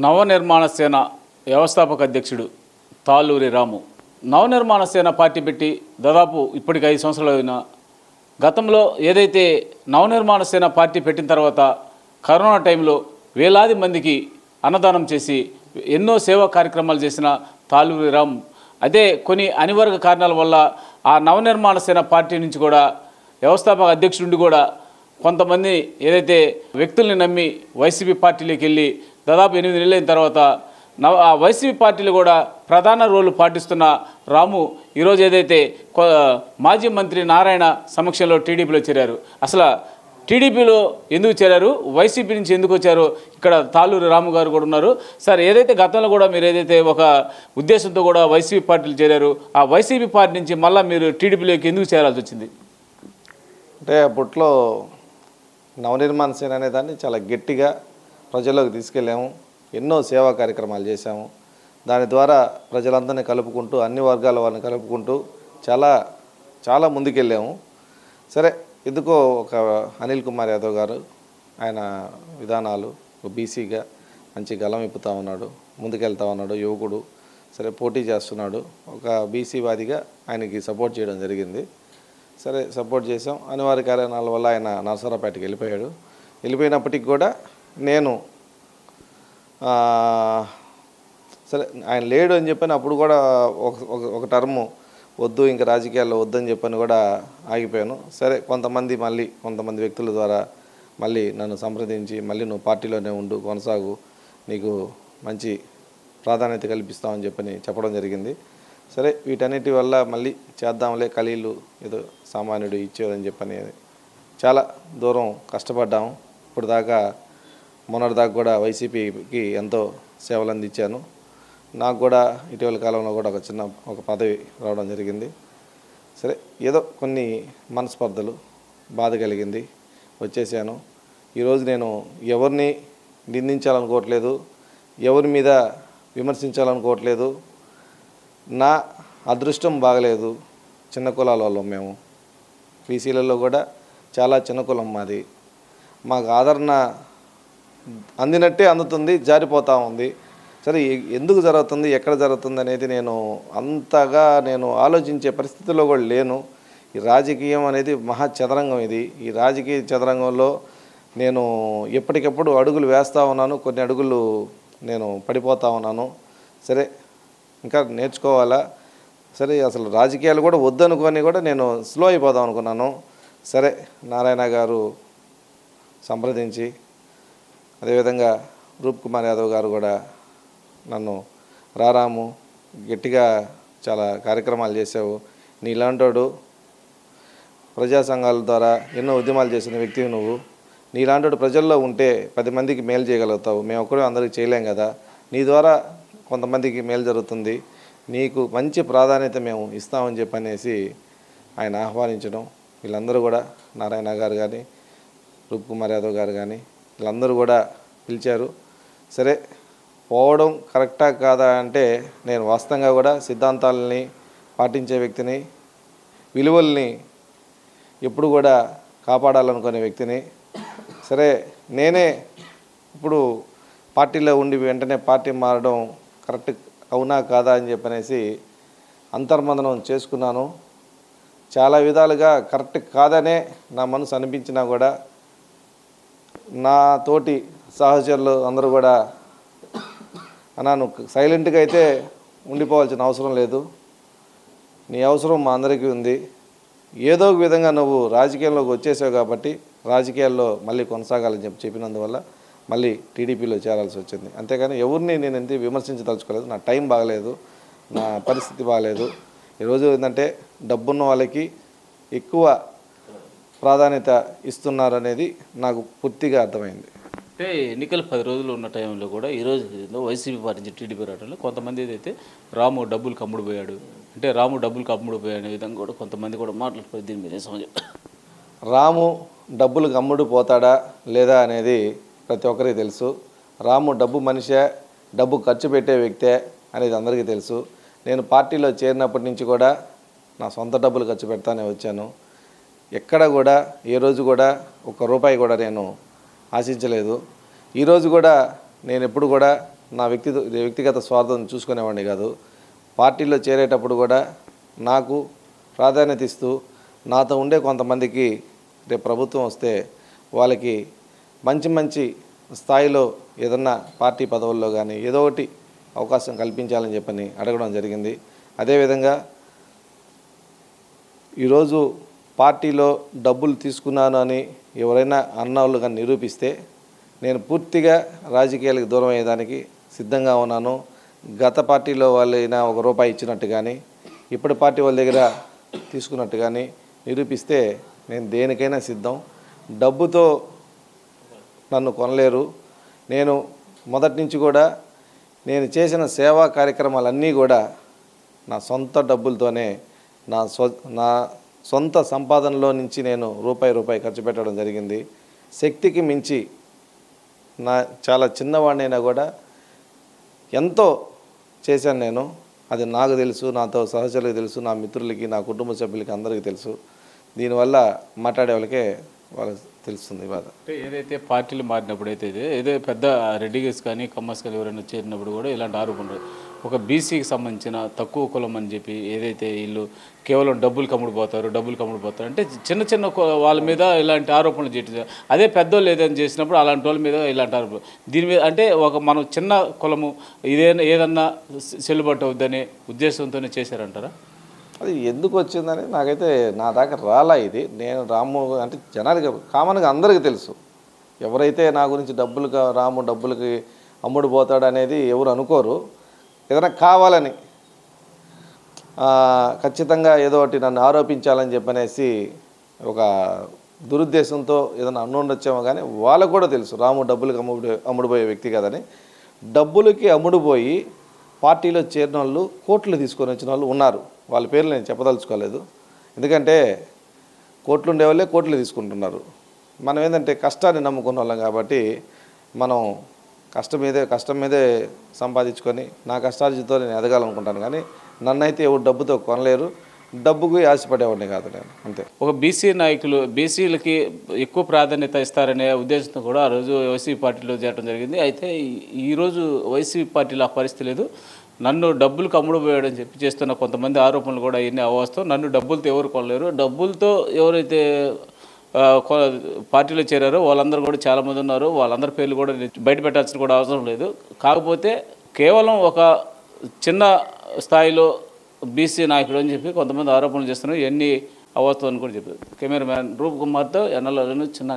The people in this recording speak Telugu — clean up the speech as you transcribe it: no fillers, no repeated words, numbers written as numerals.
నవనిర్మాణ సేన వ్యవస్థాపక అధ్యక్షుడు తాళ్ళూరి రాము నవనిర్మాణ సేన పార్టీ పెట్టి దాదాపు ఇప్పటికి 5 సంవత్సరాలు అయినా గతంలో ఏదైతే నవనిర్మాణ సేన పార్టీ పెట్టిన తర్వాత కరోనా టైంలో వేలాది మందికి అన్నదానం చేసి ఎన్నో సేవా కార్యక్రమాలు చేసిన తాళ్ళూరి రాము అదే కొన్ని అనివార్య కారణాల వల్ల ఆ నవనిర్మాణ సేన పార్టీ నుంచి కూడా వ్యవస్థాపక అధ్యక్షుడి కూడా కొంతమంది ఏదైతే వ్యక్తుల్ని నమ్మి వైసీపీ పార్టీలోకి వెళ్ళి దాదాపు 8 నెలలు అయిన తర్వాత ఆ వైసీపీ పార్టీలు కూడా ప్రధాన రోలు పాటిస్తున్న రాము ఈరోజు ఏదైతే మాజీ మంత్రి నారాయణ సమక్షంలో టీడీపీలో చేరారు. అసలు టీడీపీలో ఎందుకు చేరారు, వైసీపీ నుంచి ఎందుకు వచ్చారు, ఇక్కడ తాళ్ళూరి రాము గారు కూడా ఉన్నారు. సార్, ఏదైతే గతంలో కూడా మీరు ఏదైతే ఒక ఉద్దేశంతో కూడా వైసీపీ పార్టీలు చేరారు, ఆ వైసీపీ పార్టీ నుంచి మళ్ళీ మీరు టీడీపీలోకి ఎందుకు చేరాల్సి వచ్చింది? అంటే అప్పట్లో నవనిర్మాణ సేన అనే దాన్ని చాలా గట్టిగా ప్రజల్లోకి తీసుకెళ్ళాము. ఎన్నో సేవా కార్యక్రమాలు చేశాము. దాని ద్వారా ప్రజలందరినీ కలుపుకుంటూ, అన్ని వర్గాల వాళ్ళని కలుపుకుంటూ చాలా ముందుకెళ్ళాము. సరే, ఎందుకో ఒక అనిల్ కుమార్ యాదవ్ గారు ఆయన విధానాలు బీసీగా మంచి గలం ఇప్పుతూ ఉన్నాడు, ముందుకెళ్తా ఉన్నాడు, యువకుడు. సరే, పోటీ చేస్తున్నాడు. ఒక బీసీ వాదిగా ఆయనకి సపోర్ట్ చేయడం జరిగింది. సరే, సపోర్ట్ చేసాం. అనివార్య కారణాల వల్ల ఆయన నరసరావుపేటకి వెళ్ళిపోయాడు. వెళ్ళిపోయినప్పటికి కూడా నేను సరే ఆయన లేడు అని చెప్పని అప్పుడు కూడా ఒక టర్ము వద్దు, ఇంకా రాజకీయాల్లో వద్దని చెప్పని కూడా ఆగిపోయాను. సరే, కొంతమంది వ్యక్తుల ద్వారా మళ్ళీ నన్ను సంప్రదించి మళ్ళీ నువ్వు పార్టీలోనే ఉండు, కొనసాగు, నీకు మంచి ప్రాధాన్యత కల్పిస్తామని చెప్పని చెప్పడం జరిగింది. సరే, వీటన్నిటి వల్ల మళ్ళీ చేద్దాంలే, ఖలీలు ఏదో సామాన్యుడు ఇచ్చేదని చెప్పని చాలా దూరం కష్టపడ్డాము. ఇప్పుడు దాకా మొన్నటిదాకా కూడా వైసీపీకి ఎంతో సేవలు అందించాను. నాకు కూడా ఇటీవల కాలంలో కూడా ఒక పదవి రావడం జరిగింది. సరే, ఏదో కొన్ని మనస్పర్ధలు, బాధ కలిగింది, వచ్చేసాను. ఈరోజు నేను ఎవరిని నిందించాలనుకోవట్లేదు, ఎవరి మీద విమర్శించాలనుకోవట్లేదు. నా అదృష్టం బాగలేదు. చిన్న కులాల వాళ్ళం మేము. బీసీలలో కూడా చాలా చిన్న కులం మాది. మాకు ఆదరణ అందినట్టే అందుతుంది, జారిపోతూ ఉంది. సరే, ఎందుకు జరుగుతుంది, ఎక్కడ జరుగుతుంది అనేది అంతగా ఆలోచించే పరిస్థితిలో కూడా లేను. ఈ రాజకీయం అనేది మహా చదరంగం. ఈ రాజకీయ చదరంగంలో నేను ఎప్పటికప్పుడు అడుగులు వేస్తూ ఉన్నాను. కొన్ని అడుగులు నేను పడిపోతూ ఉన్నాను. సరే, ఇంకా నేర్చుకోవాలా. సరే, అసలు రాజకీయాలు కూడా వద్దనుకొని కూడా నేను స్లో అయిపోదాం అనుకున్నాను. సరే, నారాయణ గారు సంప్రదించి, అదేవిధంగా రూప్ కుమార్ యాదవ్ గారు కూడా నన్ను రారాము, గట్టిగా చాలా కార్యక్రమాలు చేసావు, నీ ఇలాంటోడు ప్రజా సంఘాల ద్వారా ఎన్నో ఉద్యమాలు చేసిన వ్యక్తివి నువ్వు, నీ ఇలాంటోడు ప్రజల్లో ఉంటే 10 మందికి మేలు చేయగలుగుతావు, మేము ఒక్కడే అందరికీ చేయలేం కదా, నీ ద్వారా కొంతమందికి మేలు జరుగుతుంది, నీకు మంచి ప్రాధాన్యత మేము ఇస్తామని చెప్పనేసి ఆయన ఆహ్వానించడం. వీళ్ళందరూ కూడా నారాయణ గారు కానీ, రూప్ కుమార్ యాదవ్ గారు కానీ వీళ్ళందరూ కూడా పిలిచారు. సరే, పోవడం కరెక్టా కాదా అంటే నేను వాస్తవంగా కూడా సిద్ధాంతాలని పాటించే వ్యక్తిని, విలువల్ని ఎప్పుడు కూడా కాపాడాలనుకునే వ్యక్తిని. సరే, నేనే ఇప్పుడు పార్టీలో ఉండి వెంటనే పార్టీ మారడం కరెక్ట్ అవునా కాదా అని చెప్పనేసి అంతర్మందనం చేసుకున్నాను. చాలా విధాలుగా కరెక్ట్ కాదనే నా మనసు అనిపించినా కూడా నా తోటి సహచరులు అందరూ కూడా అన్నా, నువ్వు సైలెంట్గా అయితే ఉండిపోవాల్సిన అవసరం లేదు, నీ అవసరం మా అందరికీ ఉంది, ఏదో ఒక విధంగా నువ్వు రాజకీయాల్లోకి వచ్చేసావు కాబట్టి రాజకీయాల్లో మళ్ళీ కొనసాగాలని చెప్పినందువల్ల మళ్ళీ టీడీపీలో చేరాల్సి వచ్చింది. అంతేగాని ఎవరిని నేను ఎంత విమర్శించదలుచుకోలేదు. నా టైం బాగలేదు, నా పరిస్థితి బాగలేదు. ఈరోజు ఏంటంటే డబ్బున్న వాళ్ళకి ఎక్కువ ప్రాధాన్యత ఇస్తున్నారనేది నాకు పూర్తిగా అర్థమైంది. అంటే ఎన్నికలు 10 రోజులు ఉన్న టైంలో కూడా ఈరోజు వైసీపీ పార్టీ నుంచి టీడీపీ రావడంలో కొంతమంది ఏదైతే రాము డబ్బులు కమ్ముడు పోయాడు అంటే రాము డబ్బులు కమ్ముడు పోయాడు అనే విధంగా కూడా కొంతమంది కూడా మాట్లాడుతుంది. దీని మీద సమాజం రాము డబ్బులు కమ్ముడు పోతాడా లేదా అనేది ప్రతి ఒక్కరికి తెలుసు. రాము డబ్బు మనిషే, డబ్బు ఖర్చు పెట్టే వ్యక్తే అనేది అందరికీ తెలుసు. నేను పార్టీలో చేరినప్పటి నుంచి కూడా నా సొంత డబ్బులు ఖర్చు పెడతానే వచ్చాను. ఎక్కడ కూడా ఏ రోజు కూడా ₹1 కూడా నేను ఆశించలేదు. ఈరోజు కూడా నేను ఎప్పుడు కూడా నా వ్యక్తిగత స్వార్థం చూసుకునేవాడిని కాదు. పార్టీలో చేరేటప్పుడు కూడా నాకు ప్రాధాన్యత ఇస్తూ నాతో ఉండే కొంతమందికి రేపు ప్రభుత్వం వస్తే వాళ్ళకి మంచి స్థాయిలో ఏదన్నా పార్టీ పదవుల్లో కానీ ఏదో ఒకటి అవకాశం కల్పించాలని చెప్పని అడగడం జరిగింది. అదేవిధంగా ఈరోజు పార్టీలో డబ్బులు తీసుకున్నాను అని ఎవరైనా అన్నవాళ్ళు కానీ నిరూపిస్తే నేను పూర్తిగా రాజకీయాలకు దూరం అయ్యేదానికి సిద్ధంగా ఉన్నాను. గత పార్టీలో వాళ్ళైనా ₹1 ఇచ్చినట్టు కానీ ఇప్పటి పార్టీ వాళ్ళ దగ్గర తీసుకున్నట్టు కానీ నిరూపిస్తే నేను దేనికైనా సిద్ధం. డబ్బుతో నన్ను కొనలేరు. నేను మొదటి నుంచి కూడా నేను చేసిన సేవా కార్యక్రమాలన్నీ కూడా నా సొంత డబ్బులతోనే నా సొంత సంపాదనలో నుంచి నేను రూపాయి ఖర్చు పెట్టడం జరిగింది. శక్తికి మించి చాలా చిన్నవాడినైనా కూడా ఎంతో చేశాను నేను. అది నాకు తెలుసు, నాతో సహచరులకు తెలుసు, నా మిత్రులకి, నా కుటుంబ సభ్యులకి అందరికీ తెలుసు. దీనివల్ల మాట్లాడే వాళ్ళకి తెలుస్తుంది బాధ. అంటే ఏదైతే పార్టీలు మారినప్పుడు అయితే ఏదో పెద్ద రెడ్డిగస్ కానీ కమ్మస్ కానీ ఎవరైనా చేరినప్పుడు కూడా ఇలాంటి ఆరోపణలు ఒక బీసీకి సంబంధించిన తక్కువ కులం అని చెప్పి ఏదైతే వీళ్ళు కేవలం డబ్బులు కమ్ముడుపోతారు అంటే చిన్న వాళ్ళ మీద ఇలాంటి ఆరోపణలు చేయటం. అదే పెద్దోళ్ళు ఏదైనా చేసినప్పుడు అలాంటి వాళ్ళ మీద ఇలాంటి ఆరోపణలు. దీని మీద అంటే మనం చిన్న కులము ఏదన్నా చెల్లుబాటు అవుద్దనే ఉద్దేశంతోనే చేశారంటారా? అది ఎందుకు వచ్చిందని నాకైతే నా దాకా రాలా. ఇది నేను రాము అంటే జనాలకి కామన్గా అందరికీ తెలుసు. ఎవరైతే నా గురించి రాము డబ్బులకి అమ్ముడు పోతాడు అనేది ఎవరు అనుకోరు. ఏదైనా కావాలని ఖచ్చితంగా ఏదో ఒకటి నన్ను ఆరోపించాలని చెప్పనేసి ఒక దురుద్దేశంతో ఏదైనా ఉండొచ్చేమో, కానీ వాళ్ళకు కూడా తెలుసు రాము డబ్బులకి అమ్ముడుపోయే వ్యక్తి కదని. డబ్బులకి అమ్ముడుపోయి పార్టీలో చేరిన వాళ్ళు కోట్లు తీసుకొని వచ్చిన వాళ్ళు ఉన్నారు. వాళ్ళ పేర్లు నేను చెప్పదలుచుకోలేదు. ఎందుకంటే కోట్లు ఉండేవాళ్ళే కోట్లు తీసుకుంటున్నారు. మనం ఏంటంటే కష్టాన్ని నమ్ముకున్న వాళ్ళం కాబట్టి మనం కష్టం మీదే సంపాదించుకొని నా కష్టార్జితో నేను ఎదగాలనుకుంటాను. కానీ నన్నైతే ఎవరు డబ్బుతో కొనలేరు. డబ్బుకి ఆశపడేవాడిని కాదు నేను, అంతే. ఒక బీసీ నాయకులు బీసీలకి ఎక్కువ ప్రాధాన్యత ఇస్తారనే ఉద్దేశంతో కూడా ఆ రోజు వైసీపీ పార్టీలో చేరడం జరిగింది. అయితే ఈరోజు వైసీపీ పార్టీలో ఆ పరిస్థితి లేదు. నన్ను డబ్బులు కమ్ముడుపోయాడని చెప్పి చేస్తున్న కొంతమంది ఆరోపణలు కూడా ఇన్ని అవాస్తవం. నన్ను డబ్బులతో ఎవరు కొనలేరు. డబ్బులతో ఎవరైతే పార్టీలో చేరారో వాళ్ళందరూ కూడా చాలామంది ఉన్నారు. వాళ్ళందరి పేర్లు కూడా బయట పెట్టాల్సిన కూడా అవసరం లేదు. కాకపోతే కేవలం ఒక చిన్న స్థాయిలో బీసీ నాయకుడు అని చెప్పి కొంతమంది ఆరోపణలు చేస్తున్నారు. ఎన్ని అవాస్తవం అని కూడా చెప్పారు. కెమెరామ్యాన్ రూప్ కుమార్తో ఎన్ఎల్ చిన్న